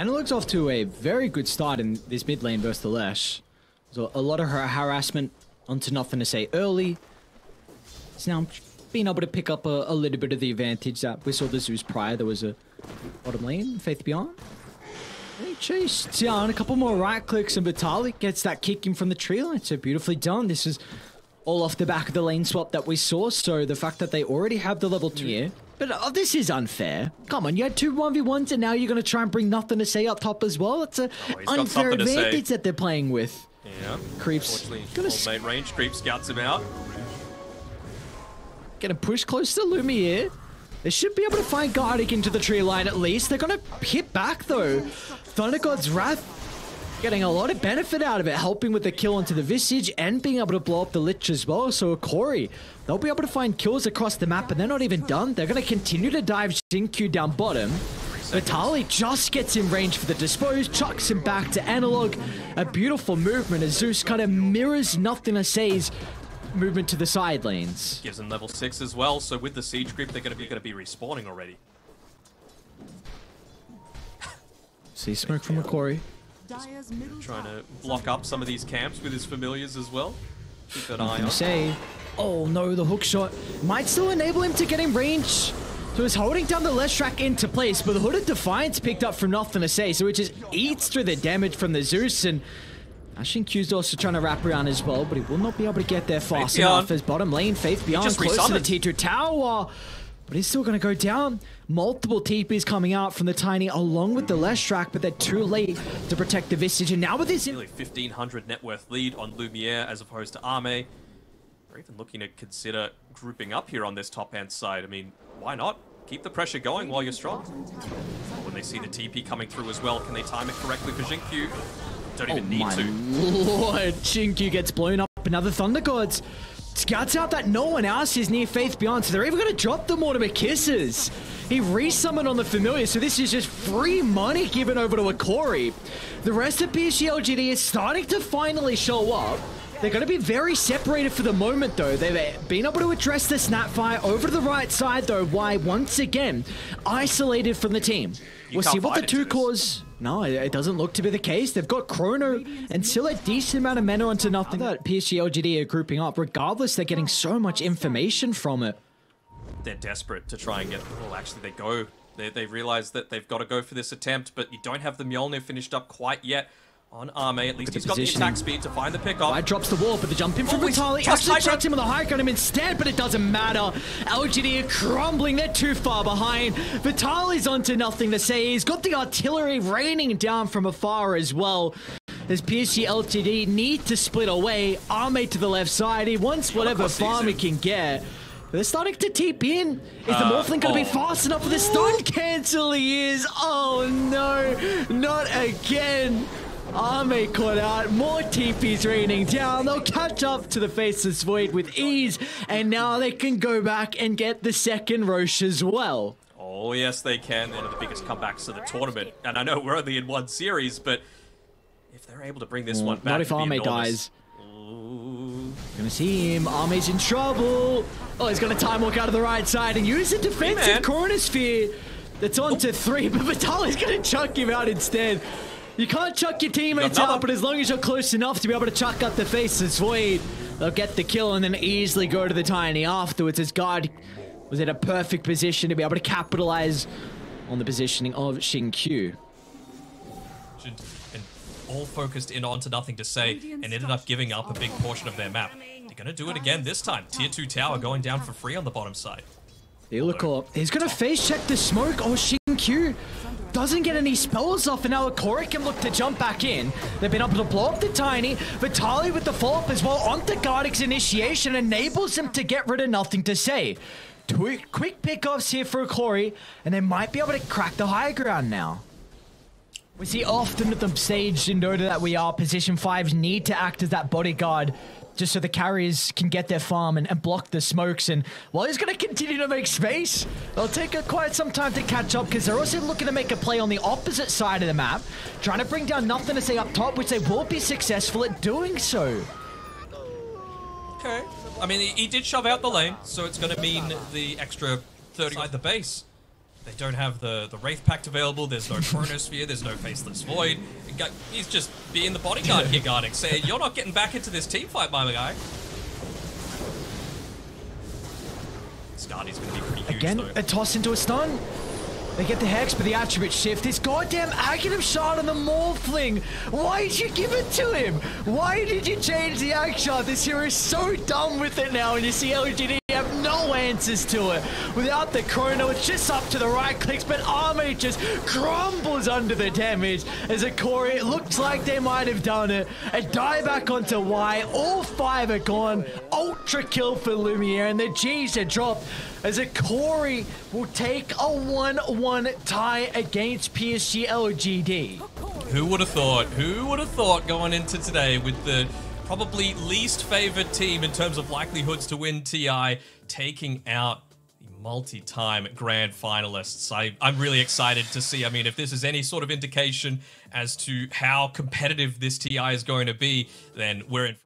Analog's off to a very good start in this mid lane versus the Lash. So a lot of her harassment onto nothing to say early. It's now being able to pick up a little bit of the advantage that we saw the Zeus prior. There was a bottom lane, Faith Beyond. They chased down a couple more right clicks and Vitalik gets that kick in from the tree line. So beautifully done. This is all off the back of the lane swap that we saw. So the fact that they already have the level 2 here. But this is unfair. Come on, you had 2 1v1s and now you're going to try and bring nothing to say up top as well. It's an unfair advantage that they're playing with. Yeah. Creeps. Main range, Creep scouts him out. Gonna push close to Lumiere. They should be able to find Gardic into the tree line at least. They're gonna hit back though. Thunder God's Wrath getting a lot of benefit out of it, helping with the kill onto the Visage and being able to blow up the Lich as well. So Hokori, they'll be able to find kills across the map, and they're not even done. They're gonna continue to dive Xingqiu down bottom. Vitalik just gets in range for the dispose, chucks him back to Analog. A beautiful movement as Zeus kind of mirrors nothing to say's movement to the side lanes. Gives them level 6 as well, so with the siege grip, they're going to be respawning already. See smoke from Hokori. Trying to block up some of these camps with his familiars as well. Keep an eye on. Oh no, the hook shot might still enable him to get in range. So he's holding down the Leshrac into place, but the Hood of Defiance picked up from nothing to say, so it just eats through the damage from the Zeus, and Xingqiu's also trying to wrap around as well, but he will not be able to get there fast enough as bottom lane, Faith Beyond close to the T2 tower, but he's still going to go down. Multiple TPs coming out from the Tiny along with the Leshrac, but they're too late to protect the Visage, and now with this... Nearly 1,500 net worth lead on Lumiere as opposed to Arme. We're even looking to consider grouping up here on this top-hand side. I mean, why not? Keep the pressure going while you're strong. When they see the TP coming through as well, can they time it correctly for Xingqiu? Don't even need to. Lord, Xingqiu gets blown up. Another Thunder Gods. Scouts out that no one else is near Faith Beyond, so they're even going to drop the Mortimer Kisses. He resummoned on the Familiar, so this is just free money given over to Hokori. The rest of PSG.LGD is starting to finally show up. They're going to be very separated for the moment, though. They've been able to address the Snapfire over to the right side, though. Why, once again, isolated from the team. We'll see what the two cores... No, it doesn't look to be the case. They've got Chrono and still a decent amount of mana onto nothing. That PSG.LGD are grouping up. Regardless, they're getting so much information from it. They're desperate to try and get... Well, actually, they go. They realize that they've got to go for this attempt, but you don't have the Mjolnir finished up quite yet. On Arme, at least he's got the attack speed to find the pickup. Wide drops the wall, but the jump in from Vitalik actually chucks him with a high ground instead, but it doesn't matter. LGD are crumbling, they're too far behind. Vitalik's onto nothing to say. He's got the artillery raining down from afar as well. As PSG.LGD need to split away. Arme to the left side, he wants whatever farm he can get. They're starting to TP in. Is the Morphling going to be fast enough for the stun cancel? He is. Oh no, not again. Arme caught out, more TPs raining down. They'll catch up to the Faceless Void with ease, and now they can go back and get the second Roche as well. Oh yes, they can. One of the biggest comebacks of the tournament. And I know we're only in one series, but if they're able to bring this one back, not if Arme dies. Gonna see him. Arme's in trouble. Oh, he's gonna time walk out of the right side and use a defensive Chronosphere. That's on to 3, but Vitalik's gonna chuck him out instead. You can't chuck your teammates out, but as long as you're close enough to be able to chuck up the Faceless Void, they'll get the kill and then easily go to the Tiny afterwards. As Guard was in a perfect position to be able to capitalize on the positioning of Xingqiu. And all focused in onto nothing to say and ended up giving up a big portion of their map. They're going to do it again this time. Tier 2 tower going down for free on the bottom side. He's going to face check the smoke. Oh, Xingqiu doesn't get any spells off, and now Hokori can look to jump back in. They've been able to blow up the Tiny. Vitalik with the follow-up as well onto Gardic's initiation enables him to get rid of nothing to say. Two quick pickups here for Hokori, and they might be able to crack the high ground now. We see often at the stage in Dota that we are, position 5s need to act as that bodyguard just so the carriers can get their farm and block the smokes. And while he's going to continue to make space, it'll take quite some time to catch up because they're also looking to make a play on the opposite side of the map, trying to bring down nothing to say up top, which they will be successful at doing so. Okay. I mean, he did shove out the lane, so it's going to mean the extra 30 at the base. They don't have the Wraith Pact available. There's no Chronosphere. There's no Faceless Void. He's just being the bodyguard here, guarding, saying, you're not getting back into this team fight, my guy. Skadi's going to be pretty huge, Again, though. a toss into a stun. They get the Hex, but the attribute shift. This goddamn Aghanim shot on the Morphling. Why did you give it to him? Why did you change the Ag shot? This hero is so done with it now, and you see LGD have no answers to it. Without the Chrono, it's just up to the right clicks, but Army just crumbles under the damage. As a Hokori, it looks like they might have done it. A dieback onto Y. All 5 are gone. Ultra kill for Lumiere, and the G's are dropped. As a Hokori will take a 1-1 tie against PSG.LGD. Who would have thought? Who would have thought going into today with the probably least favored team in terms of likelihoods to win TI, taking out the multi-time grand finalists? I'm really excited to see. I mean, if this is any sort of indication as to how competitive this TI is going to be, then we're in